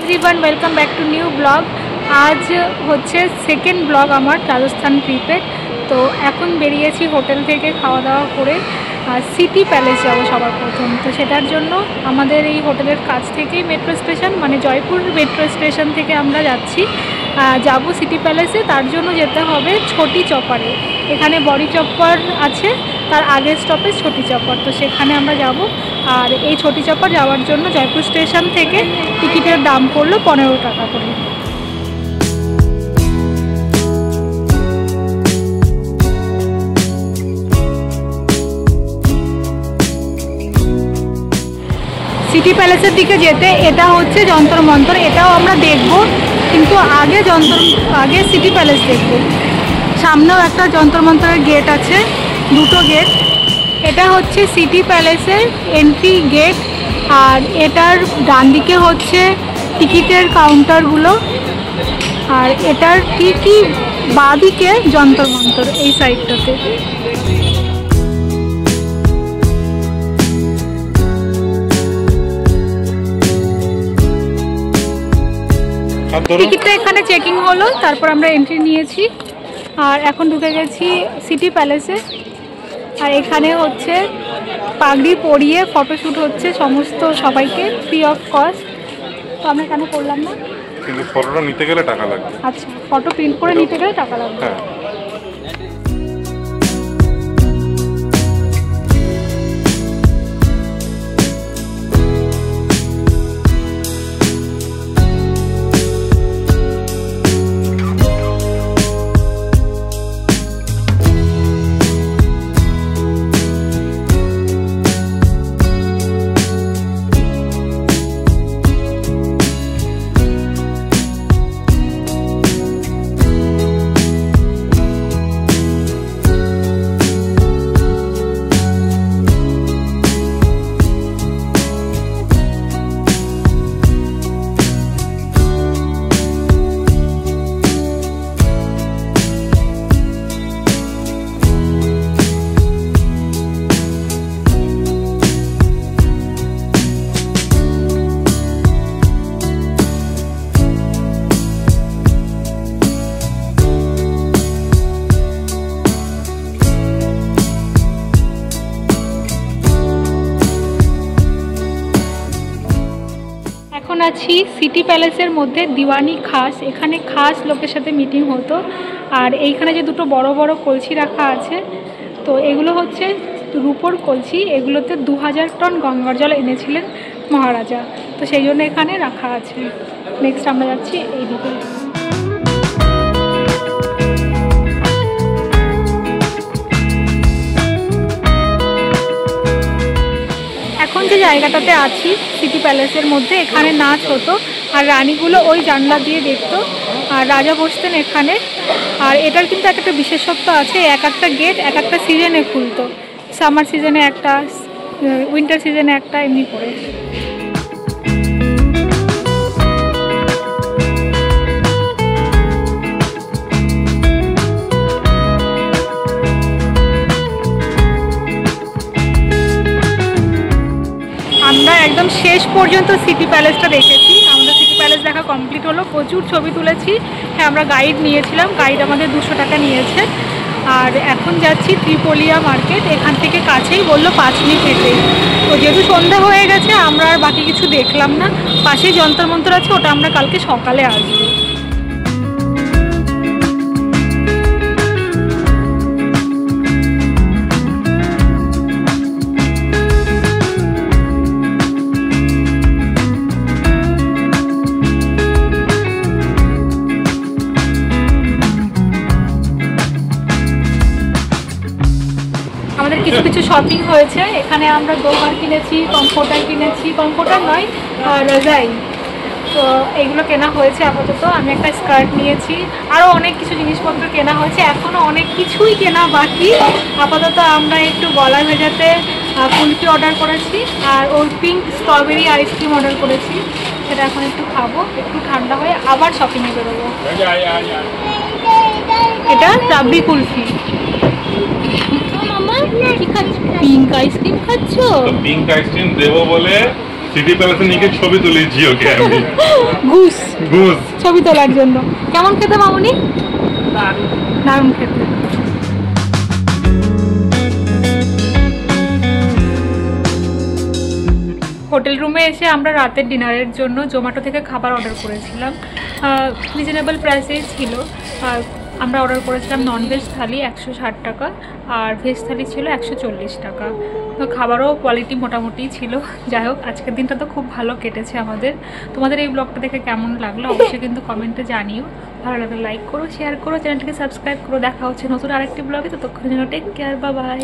Everyone welcome back to new blog. आज হচ্ছে second blog আমার রাজস্থান ট্রিপের। তো এখন বেরিয়েছি হোটেল থেকে খাওয়া দাওয়া করে সিটি প্যালেস যাব সবার প্রথম। তো সেটার জন্য আমাদের এই হোটেলের কাছ থেকেই মেট্রো স্টেশন মানে জয়পুর মেট্রো স্টেশন থেকে আমরা যাচ্ছি যাব সিটি প্যালেসে। তার জন্য যেতে হবে ছোটি চপারে। এখানে বড়ি চপ্পর আছে, তার আগের স্টপেজ ছোটি চপ্পর। তো সেখানে আমরা যাব। আর এই ছোটি চপ্পর যাওয়ার জন্য জয়পুর স্টেশন থেকে টিকিটের দাম পড়লো 15 টাকা করে। সিটি প্যালেসের দিকে যেতে এটা হচ্ছে যন্তর মন্তর, এটাও আমরা দেখব, কিন্তু আগে সিটি প্যালেস দেখব। সামনেও একটা যন্তর মন্তরের গেট আছে, দুটো গেট। এটা হচ্ছে সিটি প্যালেসের এন্ট্রি গেট, আর এটার ডান দিকে হচ্ছে টিকিটের কাউন্টারগুলো, আর এটার ঠিকই বাঁ দিকে যন্তর মন্তর এই সাইডটাতে। টিকিটটা এখানে চেকিং হলো, তারপর আমরা এন্ট্রি নিয়েছি আর এখন ঢুকে গেছি সিটি প্যালেসে। আর এখানে হচ্ছে পাগড়ি পরিয়ে ফটোশ্যুট হচ্ছে সমস্ত সবাইকে ফ্রি অফ কস্ট। তো আমরা কেন করলাম না, কিন্তু ফটোটা নিতে গেলে টাকা লাগবে। আচ্ছা, ফটো প্রিন্ট করে নিতে গেলে টাকা লাগবে। হ্যাঁ। এখন আছি সিটি প্যালেসের মধ্যে দিওয়ানি খাস। এখানে খাস লোকের সাথে মিটিং হতো। আর এইখানে যে দুটো বড় বড় কলসি রাখা আছে, তো এগুলো হচ্ছে রূপোর কলসি। এগুলোতে 2000 টন গঙ্গার জল এনেছিলেন মহারাজা, তো সেই জন্য এখানে রাখা আছে। নেক্সট আমরা যাচ্ছি এইদিকে। এখন যে জায়গাটাতে আছি সিটি প্যালেসের মধ্যে, এখানে নাচ হতো আর রানীগুলো ওই জানলা দিয়ে দেখতো আর রাজা বসতেন এখানে। আর এটার কিন্তু একটা বিশেষত্ব আছে, এক একটা গেট এক একটা সিজনে খুলতো। সামার সিজনে একটা, উইন্টার সিজনে একটা, এমনি করে। আমরা একদম শেষ পর্যন্ত সিটি প্যালেসটা দেখেছি। আমাদের সিটি প্যালেস দেখা কমপ্লিট হলো, প্রচুর ছবি তুলেছি। হ্যাঁ, আমরা গাইড নিয়েছিলাম, গাইড আমাদের 200 টাকা নিয়েছে। আর এখন যাচ্ছি ত্রিপোলিয়া মার্কেট, এখান থেকে কাছেই, বললো 5 মিনিট হেঁটে। তো যেহেতু সন্ধ্যা হয়ে গেছে আমরা আর বাকি কিছু দেখলাম না। পাশেই যন্তর মন্তর আছে, ওটা আমরা কালকে সকালে আসবো। আমাদের কিছু কিছু শপিং হয়েছে। এখানে আমরা গোবার কিনেছি, কমফোর্টার কিনেছি, কমফোর্টার নয় রাজাই। তো এগুলো কেনা হয়েছে আপাতত। আমি একটা স্কার্ট নিয়েছি, আরও অনেক কিছু জিনিসপত্র কেনা হয়েছে। এখনও অনেক কিছুই কেনা বাকি। আপাতত আমরা একটু গলা ভেজাতে কুলফি অর্ডার করেছি, আর ওই পিঙ্ক স্ট্রবেরি আইসক্রিম অর্ডার করেছি। সেটা এখন একটু খাবো, একটু ঠান্ডা হয়ে আবার শপিংয়ে বেরোবো। এটা রাবড়ি কুলফি। কি খাচ্ছ? পিঙ্ক আইসক্রিম খাচ্ছ? পিঙ্ক আইসক্রিম দেবো বলে সিটি প্যালেসে নিয়ে ছবি তুলেছি ওকে আমি। ঘুষ ঘুষ। ছবি তোলার জন্য। কেমন খেতে মামুনি? দারুণ খেতে। হোটেল রুমে এসে আমরা রাতের ডিনারের জন্য জোম্যাটো থেকে খাবার অর্ডার করেছিলাম। রিজনেবল প্রাইসেই ছিল। আমরা অর্ডার করেছিলাম ননভেজ থালি 160 টাকা, আর ভেজ থালি ছিল 140 টাকা। তো খাবারও কোয়ালিটি মোটামুটি ছিল। যাই হোক, আজকের দিনটা তো খুব ভালো কেটেছে আমাদের। তোমাদের এই ব্লগটা দেখে কেমন লাগলো অবশ্যই কিন্তু কমেন্টে জানিও। ভালো লাগলে লাইক করো, শেয়ার করো, চ্যানেলটিকে সাবস্ক্রাইব করো। দেখা হচ্ছে নতুন আরেকটি ব্লগে। ততক্ষণের জন্য টেক কেয়ার, বাই বাই।